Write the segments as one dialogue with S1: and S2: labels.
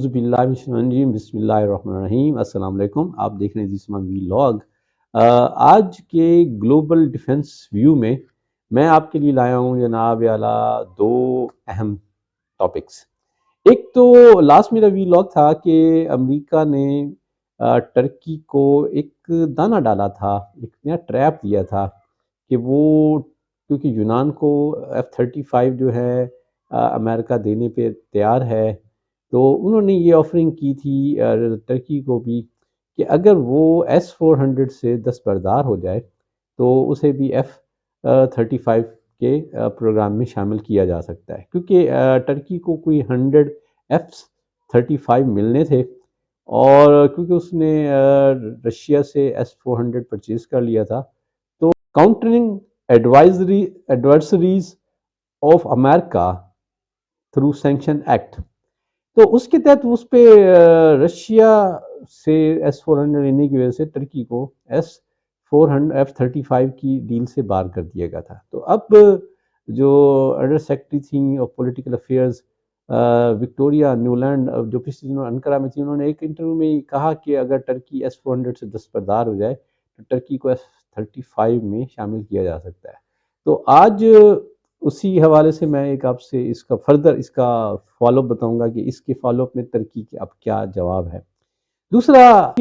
S1: اعوذ باللہ من الشیطان الرجیم، بسم اللہ الرحمن الرحیم۔ السلام علیکم، آپ دیکھ رہے ہیں زیسمان وی لاگ۔ آج کے گلوبل ڈیفنس ویو میں آپ کے لیے لایا ہوں جناب اعلیٰ دو اہم ٹاپکس۔ ایک تو لاسٹ میرا وی لاگ تھا کہ امریکہ نے ٹرکی کو ایک دانہ ڈالا تھا، ایک نیا ٹریپ دیا تھا کہ وہ کیونکہ یونان کو F-35 جو ہے امریکہ دینے پہ تیار ہے، تو انہوں نے یہ آفرنگ کی تھی ترکی کو بھی کہ اگر وہ S-400 سے دستبردار ہو جائے تو اسے بھی F-35 کے پروگرام میں شامل کیا جا سکتا ہے، کیونکہ ٹرکی کو کوئی 100 F-35 ملنے تھے، اور کیونکہ اس نے رشیا سے S-400 پرچیز کر لیا تھا، تو countering adversaries of America through sanction act, تو اس کے تحت اس پہ رشیا سے S-400 لینے کی وجہ سے ٹرکی کو F-35 کی ڈیل سے باہر کر دیا گیا تھا۔ تو اب جو انڈر سیکرٹری تھیں آف پولیٹیکل افیئرز وکٹوریا نیولینڈ، جو پچھلے دنوں انقرہ میں تھی، انہوں نے ایک انٹرویو میں کہا کہ اگر ٹرکی S-400 سے دستبردار ہو جائے تو ٹرکی کو F-35 میں شامل کیا جا سکتا ہے۔ تو آج اسی حوالے سے میں ایک آپ سے اس کا فالو اپ بتاؤں گا کہ اس کے فالو اپ میں ترکی کے اب کیا جواب ہے۔ دوسرا،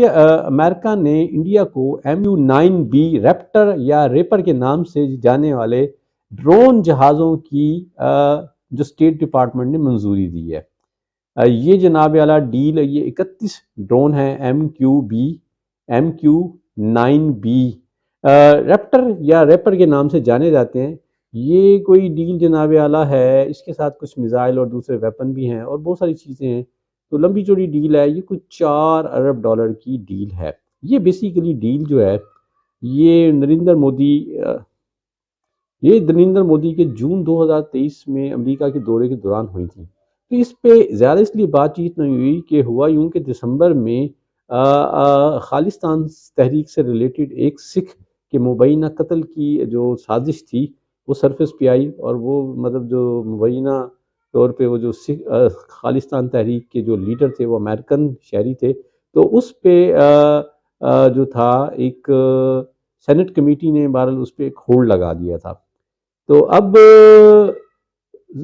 S1: امریکہ نے انڈیا کو MU-9B ریپٹر یا ریپر کے نام سے جانے والے ڈرون جہازوں کی جو اسٹیٹ ڈپارٹمنٹ نے منظوری دی ہے۔ یہ جناب اعلیٰ ڈیل، یہ 31 ڈرون ہیں MQ-9B ریپٹر یا ریپر کے نام سے جانے جاتے ہیں۔ یہ کوئی ڈیل جناب اعلیٰ ہے، اس کے ساتھ کچھ میزائل اور دوسرے ویپن بھی ہیں اور بہت ساری چیزیں ہیں، تو لمبی چوڑی ڈیل ہے۔ یہ کچھ $4 ارب کی ڈیل ہے۔ یہ بیسیکلی ڈیل جو ہے یہ نریندر مودی کے جون 2023 میں امریکہ کے دورے کے دوران ہوئی تھی۔ تو اس پہ زیادہ اس لیے بات چیت نہیں ہوئی کہ ہوا یوں کہ دسمبر میں خالصتان تحریک سے ریلیٹڈ ایک سکھ کے مبینہ قتل کی جو سازش تھی وہ سرفس پہ آئی، اور وہ مطلب جو مبینہ طور پہ وہ جو خالصتان تحریک کے جو لیڈر تھے وہ امریکن شہری تھے، تو اس پہ جو تھا ایک سینٹ کمیٹی نے بہرحال اس پہ ایک ہولڈ لگا دیا تھا۔ تو اب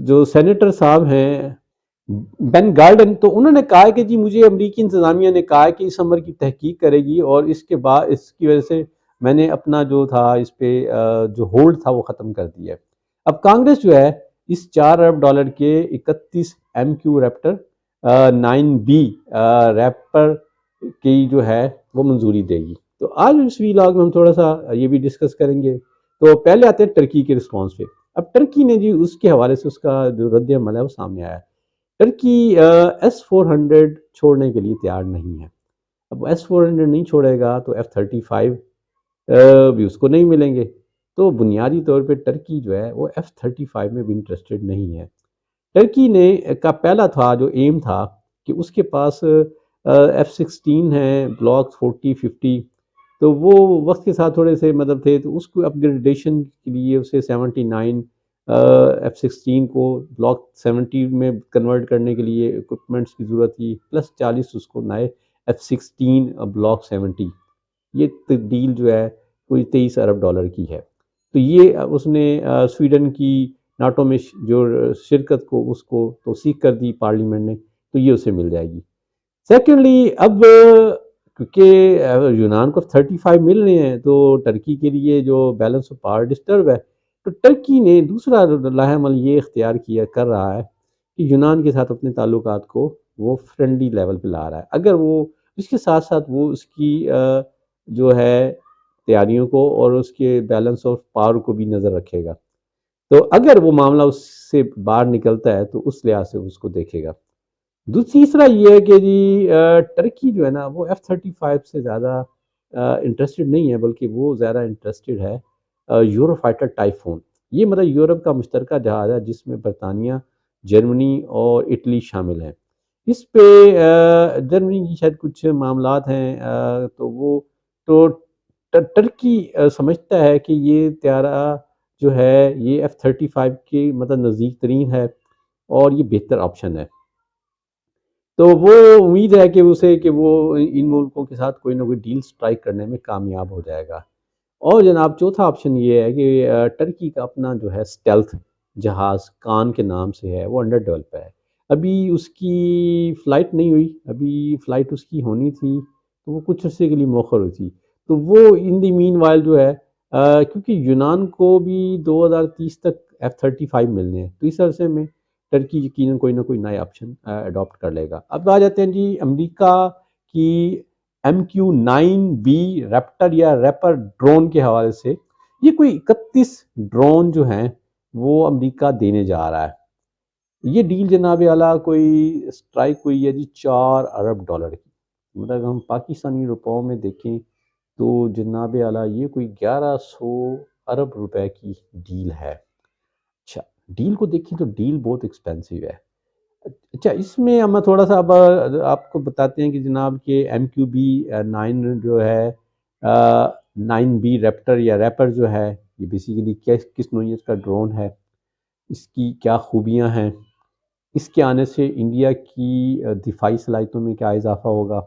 S1: جو سینیٹر صاحب ہیں بین گارڈن، تو انہوں نے کہا کہ جی مجھے امریکی انتظامیہ نے کہا کہ اس امر کی تحقیق کرے گی، اور اس کے بعد اس کی وجہ سے میں نے اپنا جو تھا اس پہ جو ہولڈ تھا وہ ختم کر دیا ہے۔ اب کانگریس جو ہے اس $4 ارب کے 31 MQ ریپٹر 9B ریپر کی جو ہے وہ منظوری دے گی۔ تو آج اس وی لاگ میں ہم تھوڑا سا یہ بھی ڈسکس کریں گے۔ تو پہلے آتے ہیں ٹرکی کے رسپانس پہ۔ اب ٹرکی نے جی اس کے حوالے سے اس کا جو رد عمل ہے وہ سامنے آیا ہے۔ ٹرکی S-400 چھوڑنے کے لیے تیار نہیں ہے۔ اب S-400 نہیں چھوڑے گا تو F-35 بھی اس کو نہیں ملیں گے، تو بنیادی طور پہ ٹرکی جو ہے وہ F-35 میں بھی انٹرسٹڈ نہیں ہے۔ ٹرکی نے کا پہلا تھا جو ایم تھا کہ اس کے پاس F-16 ہیں بلاک 40-50، تو وہ وقت کے ساتھ تھوڑے سے مطلب تھے، تو اس کو اپ گریڈیشن کے لیے اسے 79 F-16 کو بلاک 70 میں کنورٹ کرنے کے لیے اکوپمنٹس کی ضرورت تھی، پلس 40 اس کو نئے F-16 بلاک 70۔ یہ ڈیل جو ہے کوئی $23 ارب کی ہے۔ تو یہ اس نے سویڈن کی ناٹو میں جو شرکت کو اس کو توثیق کر دی پارلیمنٹ نے، تو یہ اسے مل جائے گی۔ سیکنڈلی، اب کیونکہ یونان کو 35 مل رہے ہیں تو ٹرکی کے لیے جو بیلنس آف پاور ڈسٹرب ہے، تو ٹرکی نے دوسرا لاہ عمل یہ اختیار کر رہا ہے کہ یونان کے ساتھ اپنے تعلقات کو وہ فرینڈلی لیول پہ لا رہا ہے۔ اگر وہ اس کے ساتھ ساتھ وہ اس کی جو ہے تیاریوں کو اور اس کے بیلنس آف پاور کو بھی نظر رکھے گا، تو اگر وہ معاملہ اس سے باہر نکلتا ہے تو اس لحاظ سے اس کو دیکھے گا۔ تیسرا یہ ہے کہ جی ٹرکی جو ہے نا وہ F-35 سے زیادہ انٹرسٹڈ نہیں ہے، بلکہ وہ زیادہ انٹرسٹڈ ہے یورو فائٹر ٹائفون۔ یہ مطلب یورپ کا مشترکہ جہاز ہے جس میں برطانیہ، جرمنی اور اٹلی شامل ہیں۔ اس پہ جرمنی کی شاید کچھ معاملات ہیں، تو ٹرکی سمجھتا ہے کہ یہ طیارہ جو ہے یہ F-35 کے مطلب نزدیک ترین ہے اور یہ بہتر آپشن ہے۔ تو وہ امید ہے کہ اسے کہ وہ ان ملکوں کے ساتھ کوئی نہ کوئی ڈیل سٹرائک کرنے میں کامیاب ہو جائے گا۔ اور جناب چوتھا آپشن یہ ہے کہ ٹرکی کا اپنا جو ہے اسٹیلتھ جہاز کان کے نام سے ہے، وہ انڈر ڈیولپ ہے، ابھی اس کی فلائٹ نہیں ہوئی، ابھی فلائٹ اس کی ہونی تھی تو وہ کچھ عرصے کے لیے مؤخر ہوئی تھی، تو وہ ان دی مین وائل جو ہے کیونکہ یونان کو بھی 2030 تک F-35 ملنے ہیں، تو اس عرصے میں ٹرکی یقیناً کوئی نہ کوئی نئے آپشن اڈاپٹ کر لے گا۔ اب آ جاتے ہیں جی امریکہ کی MQ-9B ریپٹر یا ریپر ڈرون کے حوالے سے، یہ کوئی 31 ڈرون جو ہیں وہ امریکہ دینے جا رہا ہے۔ یہ ڈیل جناب اعلیٰ کوئی اسٹرائک ہوئی ہے جی $4 ارب کی، مطلب ہم پاکستانی روپوں میں دیکھیں تو جناب اعلیٰ یہ کوئی 1100 ارب کی ڈیل ہے۔ اچھا ڈیل کو دیکھیں تو ڈیل بہت ایکسپینسو ہے۔ اچھا اس میں ہم تھوڑا سا اب آپ کو بتاتے ہیں کہ جناب کہ MQ-9 جو ہے 9B ریپٹر یا ریپر جو ہے یہ بیسیکلی کس نوعیت کا ڈرون ہے، اس کی کیا خوبیاں ہیں، اس کے آنے سے انڈیا کی دفاعی صلاحیتوں میں کیا اضافہ ہوگا،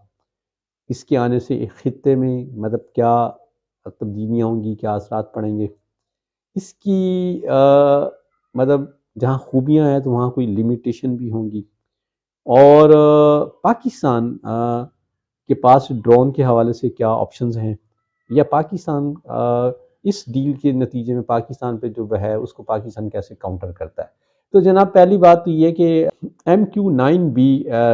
S1: اس کے آنے سے ایک خطے میں مطلب کیا تبدیلیاں ہوں گی، کیا اثرات پڑیں گے، اس کی مطلب جہاں خوبیاں ہیں تو وہاں کوئی لمیٹیشن بھی ہوں گی، اور پاکستان کے پاس ڈرون کے حوالے سے کیا آپشنز ہیں، یا پاکستان اس ڈیل کے نتیجے میں پاکستان پہ جو ہے اس کو پاکستان کیسے کاؤنٹر کرتا ہے۔ تو جناب پہلی بات تو یہ کہ MQ-9B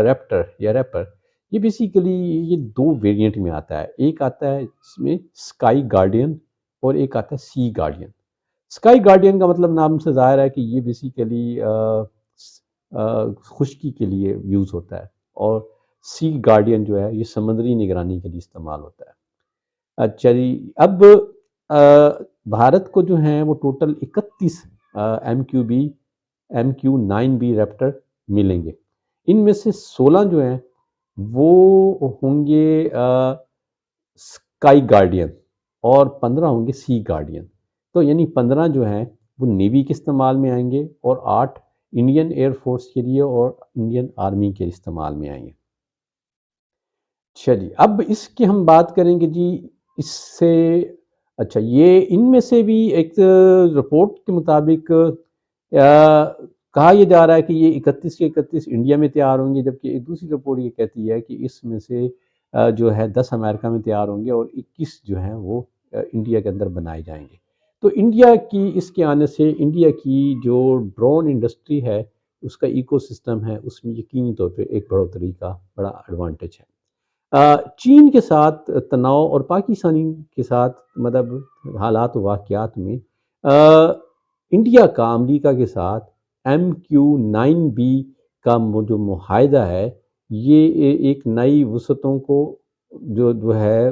S1: ریپٹر یا ریپر یہ بیسیکلی یہ دو ویریئنٹ میں آتا ہے، ایک آتا ہے اس میں اسکائی گارڈین اور ایک آتا ہے سی گارڈین۔ اسکائی گارڈین کا مطلب نام سے ظاہر ہے کہ یہ بیسیکلی خشکی کے لیے یوز ہوتا ہے، اور سی گارڈین جو ہے یہ سمندری نگرانی کے لیے استعمال ہوتا ہے۔ اچھا جی اب بھارت کو جو ہیں وہ ٹوٹل 31 MQ-9B ریپٹر ملیں گے، ان میں سے 16 جو ہیں وہ ہوں گے اسکائی گارڈین اور 15 ہوں گے سی گارڈین، تو یعنی 15 جو ہیں وہ نیوی کے استعمال میں آئیں گے اور 8 انڈین ایئر فورس کے لیے اور انڈین آرمی کے استعمال میں آئیں گے۔ اچھا جی اب اس کی ہم بات کریں گے جی اس سے، اچھا یہ ان میں سے بھی ایک رپورٹ کے مطابق کہا یہ جا رہا ہے کہ یہ 31 کے 31 انڈیا میں تیار ہوں گے، جبکہ ایک دوسری رپورٹ یہ کہتی ہے کہ اس میں سے جو ہے 10 امریکہ میں تیار ہوں گے اور 21 جو ہیں وہ انڈیا کے اندر بنائے جائیں گے۔ تو انڈیا کی اس کے آنے سے انڈیا کی جو ڈرون انڈسٹری ہے اس کا ایکو سسٹم ہے اس میں یقینی طور پہ ایک بڑھوتری کا بڑا ایڈوانٹیج ہے۔ چین کے ساتھ تناؤ اور پاکستانی کے ساتھ مطلب حالات و واقعات میں انڈیا کا امریکہ کے ساتھ MQ-9B کا جو معاہدہ ہے یہ ایک نئی وسعتوں کو جو ہے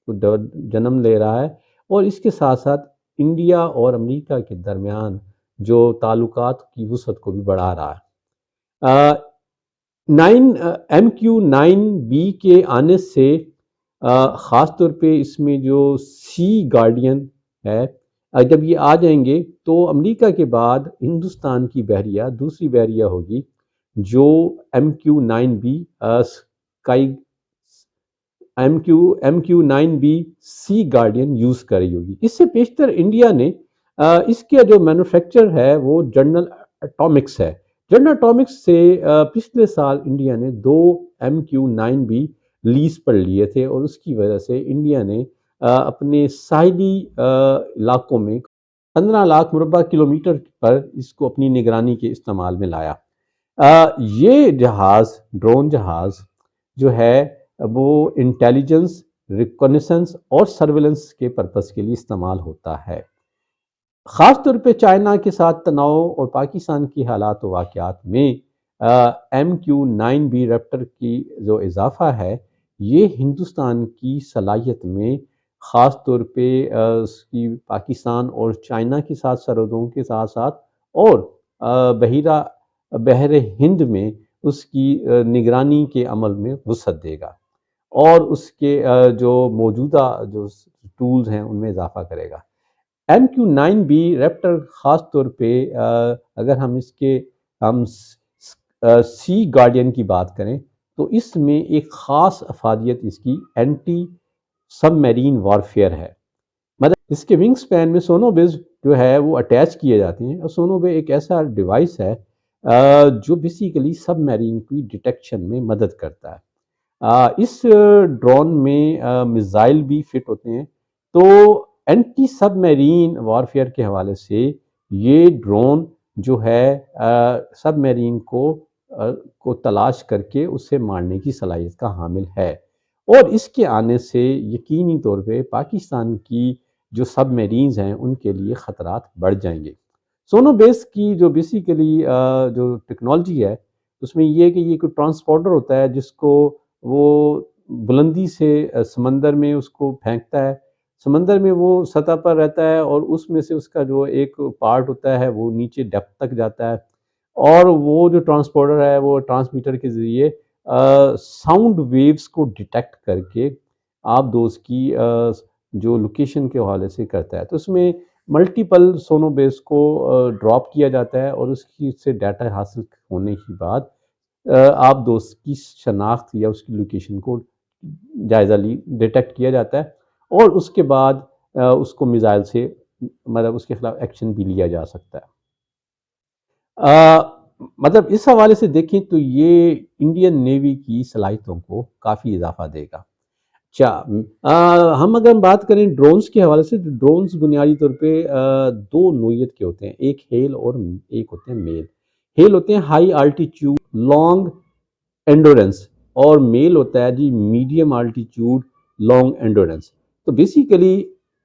S1: جنم لے رہا ہے، اور اس کے ساتھ ساتھ انڈیا اور امریکہ کے درمیان جو تعلقات کی وسعت کو بھی بڑھا رہا ہے۔ MQ-9B کے آنے سے خاص طور پہ اس میں جو سی گارڈین ہے جب یہ آ جائیں گے تو امریکہ کے بعد ہندوستان کی بحریہ دوسری بحریہ ہوگی جو MQ-9B سی گارڈین یوز کر رہی ہوگی۔ اس سے پیشتر انڈیا نے اس کا جو مینوفیکچر ہے وہ جنرل اٹامکس ہے۔ جنرل اٹامکس سے پچھلے سال انڈیا نے 2 MQ-9B لیز پر لیے تھے، اور اس کی وجہ سے انڈیا نے اپنے ساحلی علاقوں میں 15 لاکھ مربع کلومیٹر پر اس کو اپنی نگرانی کے استعمال میں لایا۔ یہ جہاز ڈرون جہاز جو ہے وہ انٹیلیجنس، ریکونیسنس اور سرویلنس کے پرپس کے لیے استعمال ہوتا ہے۔ خاص طور پہ چائنا کے ساتھ تناؤ اور پاکستان کی حالات و واقعات میں MQ-9B ریپٹر کی جو اضافہ ہے یہ ہندوستان کی صلاحیت میں خاص طور پہ اس کی پاکستان اور چائنا کے ساتھ سرحدوں کے ساتھ ساتھ اور بحر ہند میں اس کی نگرانی کے عمل میں وسعت دے گا، اور اس کے جو موجودہ جو ٹولز ہیں ان میں اضافہ کرے گا۔ MQ-9B ریپٹر خاص طور پہ اگر ہم اس کے سی گارڈین کی بات کریں تو اس میں ایک خاص افادیت اس کی اینٹی سب میرین وارفیئر ہے۔ مطلب اس کے ونگ سپین میں سونوبز جو ہے وہ اٹیچ کیے جاتے ہیں، اور سونوبے ایک ایسا ڈیوائس ہے جو بیسیکلی سب میرین کی ڈیٹیکشن میں مدد کرتا ہے۔ اس ڈرون میں میزائل بھی فٹ ہوتے ہیں، تو اینٹی سب میرین وارفیئر کے حوالے سے یہ ڈرون جو ہے سب میرین کو تلاش کر کے اسے مارنے کی صلاحیت کا حامل ہے، اور اس کے آنے سے یقینی طور پہ پاکستان کی جو سب میرینز ہیں ان کے لیے خطرات بڑھ جائیں گے۔ سونو بیس کی جو بیسیکلی جو ٹیکنالوجی ہے اس میں یہ ہے کہ یہ کوئی ٹرانسپورٹر ہوتا ہے جس کو وہ بلندی سے سمندر میں اس کو پھینکتا ہے، سمندر میں وہ سطح پر رہتا ہے، اور اس میں سے اس کا جو ایک پارٹ ہوتا ہے وہ نیچے ڈیپتھ تک جاتا ہے، اور وہ جو ٹرانسپورٹر ہے وہ ٹرانسمیٹر کے ذریعے ساؤنڈ ویوز کو ڈیٹیکٹ کر کے آپ دوست کی جو لوکیشن کے حوالے سے کرتا ہے۔ تو اس میں ملٹیپل سونو بیس کو ڈراپ کیا جاتا ہے، اور اس کی سے ڈیٹا حاصل ہونے کے بعد آپ دوست کی شناخت یا اس کی لوکیشن کو جائزہ ڈیٹیکٹ کیا جاتا ہے، اور اس کے بعد اس کو میزائل سے مطلب اس کے خلاف ایکشن بھی لیا جا سکتا ہے۔ مطلب اس حوالے سے دیکھیں تو یہ انڈین نیوی کی صلاحیتوں کو کافی اضافہ دے گا۔ اچھا، ہم اگر بات کریں ڈرونز کے حوالے سے، تو ڈرونز بنیادی طور پہ دو نوعیت کے ہوتے ہیں، ایک ہیل اور ایک ہوتے ہیں میل۔ ہیل ہوتے ہیں ہائی آلٹیچیوڈ لانگ انڈورنس، اور میل ہوتا ہے جی میڈیم آلٹیچیوڈ لانگ انڈورنس۔ تو بیسیکلی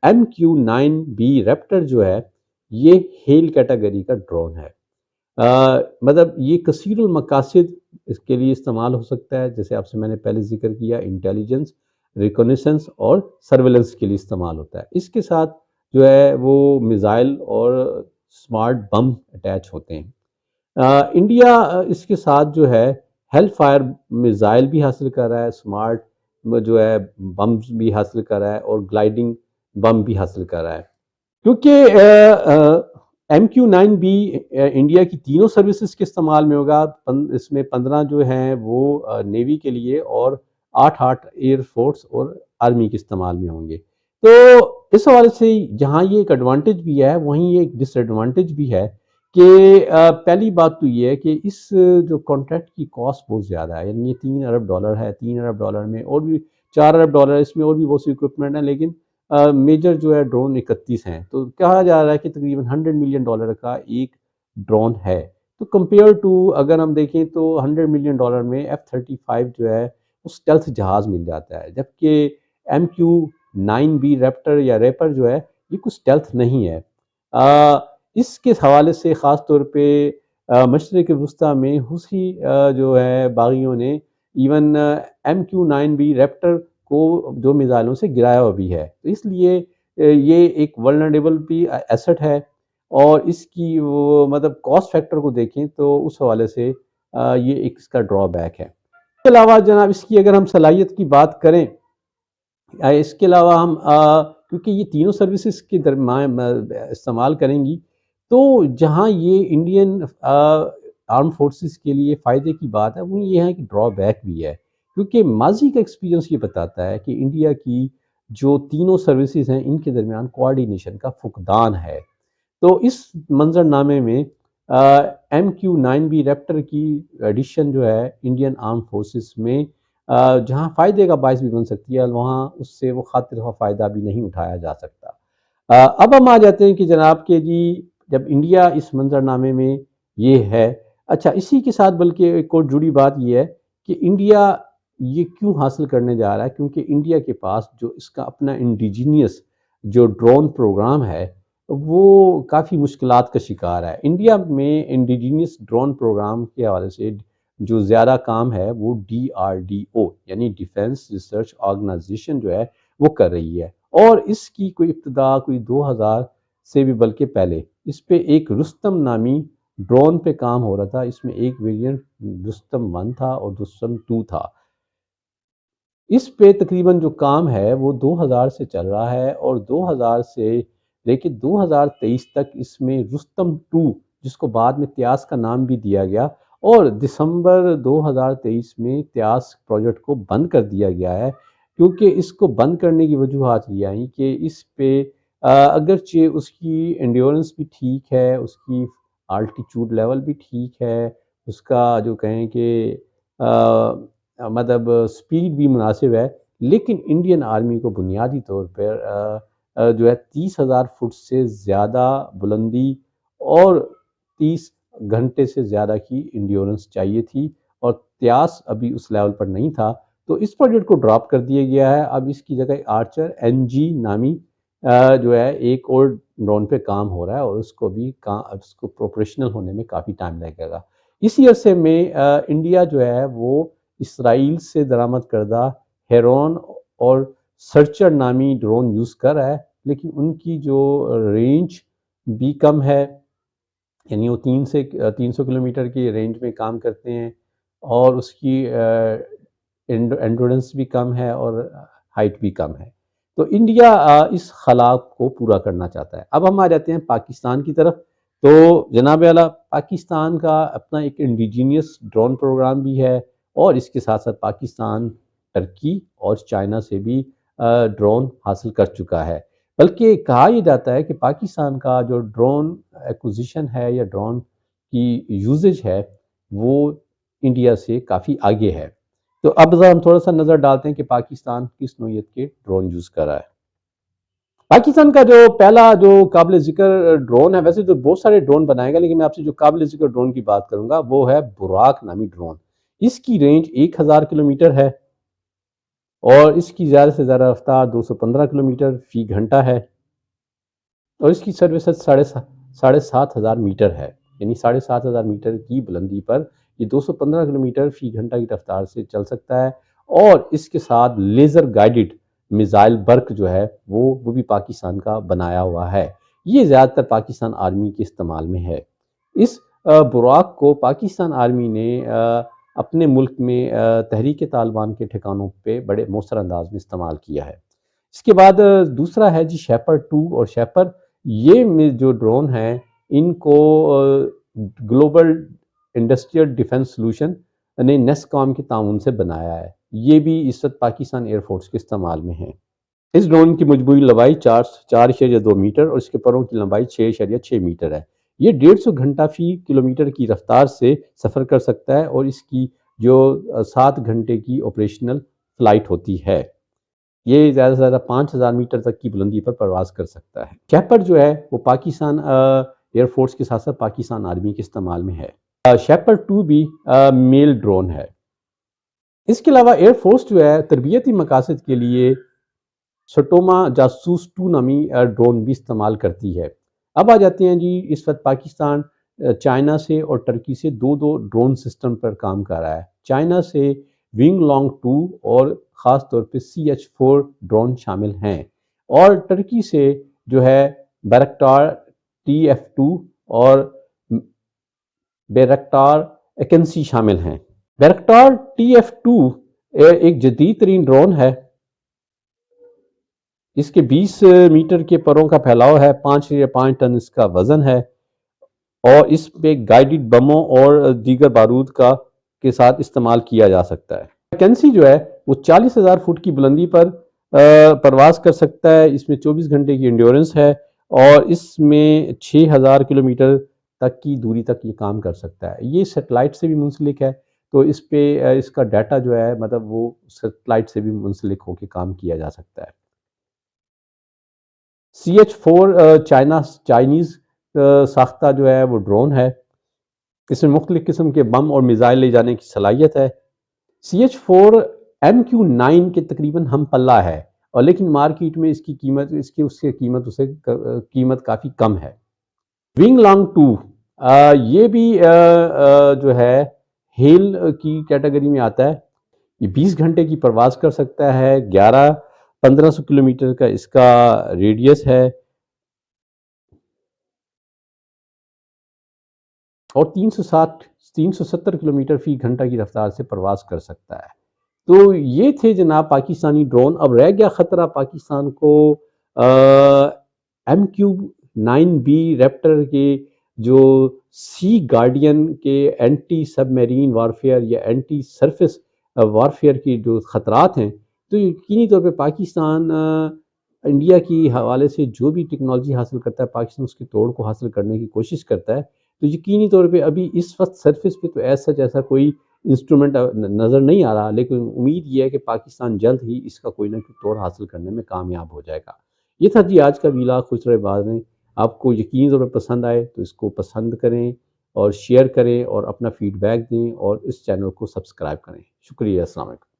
S1: MQ-9B ریپٹر جو ہے یہ ہیل کیٹیگری کا ڈرون ہے۔ مطلب یہ کثیر المقاصد اس کے لیے استعمال ہو سکتا ہے، جیسے آپ سے میں نے پہلے ذکر کیا، انٹیلیجنس، ریکونیسنس اور سرویلنس کے لیے استعمال ہوتا ہے۔ اس کے ساتھ جو ہے وہ میزائل اور سمارٹ بم اٹیچ ہوتے ہیں۔ انڈیا اس کے ساتھ جو ہے ہیل فائر میزائل بھی حاصل کر رہا ہے، سمارٹ جو ہے بمز بھی حاصل کر رہا ہے، اور گلائڈنگ بم بھی حاصل کر رہا ہے۔ کیونکہ MQ-9B انڈیا کی تینوں سروسز کے استعمال میں ہوگا، اس میں 15 جو ہیں وہ نیوی کے لیے، اور 8 ایئر فورس اور آرمی کے استعمال میں ہوں گے۔ تو اس حوالے سے جہاں یہ ایک ایڈوانٹیج بھی ہے، وہیں یہ ایک ڈس ایڈوانٹیج بھی ہے کہ پہلی بات تو یہ ہے کہ اس جو کانٹریکٹ کی کاسٹ بہت زیادہ ہے، یعنی یہ $3 ارب ہے، $3 ارب میں اور بھی $4 ارب، اس میں اور بھی بہت سی اکوپمنٹ ہیں، لیکن میجر جو ہے ڈرون 31 ہیں، تو کہا جا رہا ہے کہ تقریباً $100 ملین کا ایک ڈرون ہے۔ تو کمپیئر ٹو اگر ہم دیکھیں تو $100 ملین میں F-35 جو ہے وہ اسٹیلتھ جہاز مل جاتا ہے، جبکہ MQ-9B ریپٹر یا ریپر جو ہے یہ کچھ اسٹیلتھ نہیں ہے۔ اس کے حوالے سے خاص طور پہ مشرق وسطیٰ میں حوثی جو ہے باغیوں نے ایون MQ-9B ریپٹر کو جو میزائلوں سے گرایا ہوا بھی ہے، تو اس لیے یہ ایک ولنریبل بھی ایسٹ ہے، اور اس کی وہ مطلب کاسٹ فیکٹر کو دیکھیں تو اس حوالے سے یہ ایک اس کا ڈرا بیک ہے۔ اس کے علاوہ جناب اس کی اگر ہم صلاحیت کی بات کریں، اس کے علاوہ ہم کیونکہ یہ تینوں سروسز کے درمیان استعمال کریں گی، تو جہاں یہ انڈین آرم فورسز کے لیے فائدے کی بات ہے، وہ یہ ہے کہ ڈرا بیک بھی ہے، کیونکہ ماضی کا ایکسپیرینس یہ بتاتا ہے کہ انڈیا کی جو تینوں سروسز ہیں ان کے درمیان کوآرڈینیشن کا فقدان ہے۔ تو اس منظر نامے میں MQ-9B ریپٹر کی ایڈیشن جو ہے انڈین آرم فورسز میں جہاں فائدے کا باعث بھی بن سکتی ہے، وہاں اس سے وہ خاطر خواہ فائدہ بھی نہیں اٹھایا جا سکتا۔ اب ہم آ جاتے ہیں کہ جناب کہ جی جب انڈیا اس منظر نامے میں یہ ہے، اچھا اسی کے ساتھ بلکہ ایک اور جڑی بات یہ ہے کہ انڈیا یہ کیوں حاصل کرنے جا رہا ہے، کیونکہ انڈیا کے پاس جو اس کا اپنا انڈیجینیس جو ڈرون پروگرام ہے وہ کافی مشکلات کا شکار ہے۔ انڈیا میں انڈیجینیس ڈرون پروگرام کے حوالے سے جو زیادہ کام ہے وہ DRDO یعنی ڈیفینس ریسرچ آرگنائزیشن جو ہے وہ کر رہی ہے، اور اس کی کوئی ابتدا کوئی 2000 سے بھی بلکہ پہلے اس پہ ایک رستم نامی ڈرون پہ کام ہو رہا تھا۔ اس میں ایک ویریئنٹ رستم 1 تھا اور رستم 2 تھا۔ اس پہ تقریباً جو کام ہے وہ 2000 سے چل رہا ہے، اور 2000 سے لے کے 2023 تک اس میں رستم 2 جس کو بعد میں تیاس کا نام بھی دیا گیا، اور دسمبر 2023 میں تیاس پروجیکٹ کو بند کر دیا گیا ہے، کیونکہ اس کو بند کرنے کی وجوہات یہ آئیں کہ اس پہ اگرچہ اس کی انڈیورنس بھی ٹھیک ہے، اس کی آلٹیچیوڈ لیول بھی ٹھیک ہے، اس کا جو کہیں کہ مطلب سپیڈ بھی مناسب ہے، لیکن انڈین آرمی کو بنیادی طور پر جو ہے 30,000 فٹ سے زیادہ بلندی اور 30 گھنٹے سے زیادہ کی انڈیورنس چاہیے تھی، اور تیاس ابھی اس لیول پر نہیں تھا، تو اس پروجیکٹ کو ڈراپ کر دیا گیا ہے۔ اب اس کی جگہ آرچر NG نامی جو ہے ایک اور ڈرون پہ کام ہو رہا ہے، اور اس کو پروفیشنل ہونے میں کافی ٹائم لگے گا۔ اسی عرصے میں انڈیا جو ہے وہ اسرائیل سے درآمد کردہ ہیرون اور سرچر نامی ڈرون یوز کر رہا ہے، لیکن ان کی جو رینج بھی کم ہے، یعنی وہ 300 کلومیٹر کی رینج میں کام کرتے ہیں، اور اس کی انڈورنس بھی کم ہے اور ہائٹ بھی کم ہے۔ تو انڈیا اس خلا کو پورا کرنا چاہتا ہے۔ اب ہم آ جاتے ہیں پاکستان کی طرف۔ تو جناب اعلیٰ، پاکستان کا اپنا ایک انڈیجینیس ڈرون پروگرام بھی ہے، اور اس کے ساتھ ساتھ پاکستان ترکی اور چائنا سے بھی ڈرون حاصل کر چکا ہے۔ بلکہ کہا یہ جاتا ہے کہ پاکستان کا جو ڈرون ایکوزیشن ہے یا ڈرون کی یوزج ہے وہ انڈیا سے کافی آگے ہے۔ تو اب ہم تھوڑا سا نظر ڈالتے ہیں کہ پاکستان کس نوعیت کے ڈرون یوز کر رہا ہے۔ پاکستان کا جو پہلا جو قابل ذکر ڈرون ہے، ویسے تو بہت سارے ڈرون بنائے گا، لیکن میں آپ سے جو قابل ذکر ڈرون کی بات کروں گا وہ ہے براق نامی ڈرون۔ اس کی رینج 1000 کلومیٹر ہے، اور اس کی زیادہ سے زیادہ رفتار 215 کلومیٹر فی گھنٹہ ہے، اور اس کی سروس 7,500 میٹر ہے، یعنی 7,500 میٹر کی بلندی پر یہ 215 کلومیٹر فی گھنٹہ کی رفتار سے چل سکتا ہے، اور اس کے ساتھ لیزر گائیڈڈ میزائل برق جو ہے وہ بھی پاکستان کا بنایا ہوا ہے۔ یہ زیادہ تر پاکستان آرمی کے استعمال میں ہے۔ اس براق کو پاکستان آرمی نے اپنے ملک میں تحریک طالبان کے ٹھکانوں پہ بڑے مؤثر انداز میں استعمال کیا ہے۔ اس کے بعد دوسرا ہے جی شیپرڈ 2 اور شیپر۔ یہ جو ڈرون ہیں ان کو گلوبل انڈسٹریل ڈیفنس سلوشن نے نیس کام کے تعاون سے بنایا ہے۔ یہ بھی اس وقت پاکستان ایئر فورس کے استعمال میں ہے۔ اس ڈرون کی مجموعی لمبائی 4.2 میٹر اور اس کے پروں کی لمبائی 6.6 میٹر ہے۔ یہ 150 گھنٹہ فی کلومیٹر کی رفتار سے سفر کر سکتا ہے، اور اس کی جو 7 گھنٹے کی آپریشنل فلائٹ ہوتی ہے، یہ زیادہ سے زیادہ 5000 میٹر تک کی بلندی پر پرواز کر سکتا ہے۔ شیپرڈ جو ہے وہ پاکستان ایئر فورس کے ساتھ ساتھ پاکستان آرمی کے استعمال میں ہے۔ شیپرڈ 2 بھی میل ڈرون ہے۔ اس کے علاوہ ایئر فورس جو ہے تربیتی مقاصد کے لیے سٹوما جاسوس 2 نامی ڈرون بھی استعمال کرتی ہے۔ اب آ جاتے ہیں جی، اس وقت پاکستان چائنا سے اور ٹرکی سے دو ڈرون سسٹم پر کام کر رہا ہے۔ چائنا سے ونگ لانگ 2 اور خاص طور پہ CH-4 ڈرون شامل ہیں، اور ٹرکی سے جو ہے بیرکٹار TF2 اور بیرکٹار ایکنسی شامل ہیں۔ بیرکٹار TF2 ایک جدید ترین ڈرون ہے۔ اس کے 20 میٹر کے پروں کا پھیلاؤ ہے، 5.5 ٹن اس کا وزن ہے، اور اس پہ گائیڈڈ بموں اور دیگر بارود کے ساتھ استعمال کیا جا سکتا ہے۔ ایکنسی جو ہے وہ 40,000 فٹ کی بلندی پر پرواز کر سکتا ہے۔ اس میں 24 گھنٹے کی انڈیورنس ہے، اور اس میں 6,000 کلومیٹر تک کی دوری تک یہ کام کر سکتا ہے۔ یہ سیٹلائٹ سے بھی منسلک ہے، تو اس پہ اس کا ڈیٹا جو ہے مطلب وہ سیٹلائٹ سے بھی منسلک ہو کے کام کیا جا سکتا ہے۔ CH-4 چائنیز ساختہ جو ہے وہ ڈرون ہے۔ اس میں مختلف قسم کے بم اور میزائل لے جانے کی صلاحیت ہے۔ CH-4 MQ-9 کے تقریباً ہم پلہ ہے، اور لیکن مارکیٹ میں اس کی قیمت کافی کم ہے۔ ونگ لانگ 2 یہ بھی جو ہے ہیل کی کیٹیگری میں آتا ہے۔ یہ 20 گھنٹے کی پرواز کر سکتا ہے، 1500 کلومیٹر کا اس کا ریڈیس ہے، اور 370 کلومیٹر فی گھنٹہ کی رفتار سے پرواز کر سکتا ہے۔ تو یہ تھے جناب پاکستانی ڈرون۔ اب رہ گیا خطرہ پاکستان کو MQ-9B ریپٹر کے جو سی گارڈین کے اینٹی سب میرین وارفیئر یا اینٹی سرفس وارفیئر کی جو خطرات ہیں، تو یقینی طور پہ پاکستان انڈیا کی حوالے سے جو بھی ٹیکنالوجی حاصل کرتا ہے، پاکستان اس کی توڑ کو حاصل کرنے کی کوشش کرتا ہے۔ تو یقینی طور پہ ابھی اس وقت سرفس پہ تو ایسا کوئی انسٹرومنٹ نظر نہیں آ رہا، لیکن امید یہ ہے کہ پاکستان جلد ہی اس کا کوئی نہ کوئی توڑ حاصل کرنے میں کامیاب ہو جائے گا۔ یہ تھا جی آج کا ویلاگ خوش رہے باز میں۔ آپ کو یقینی طور پر پسند آئے تو اس کو پسند کریں اور شیئر کریں اور اپنا فیڈ بیک دیں اور اس چینل کو سبسکرائب کریں۔ شکریہ، السلام علیکم۔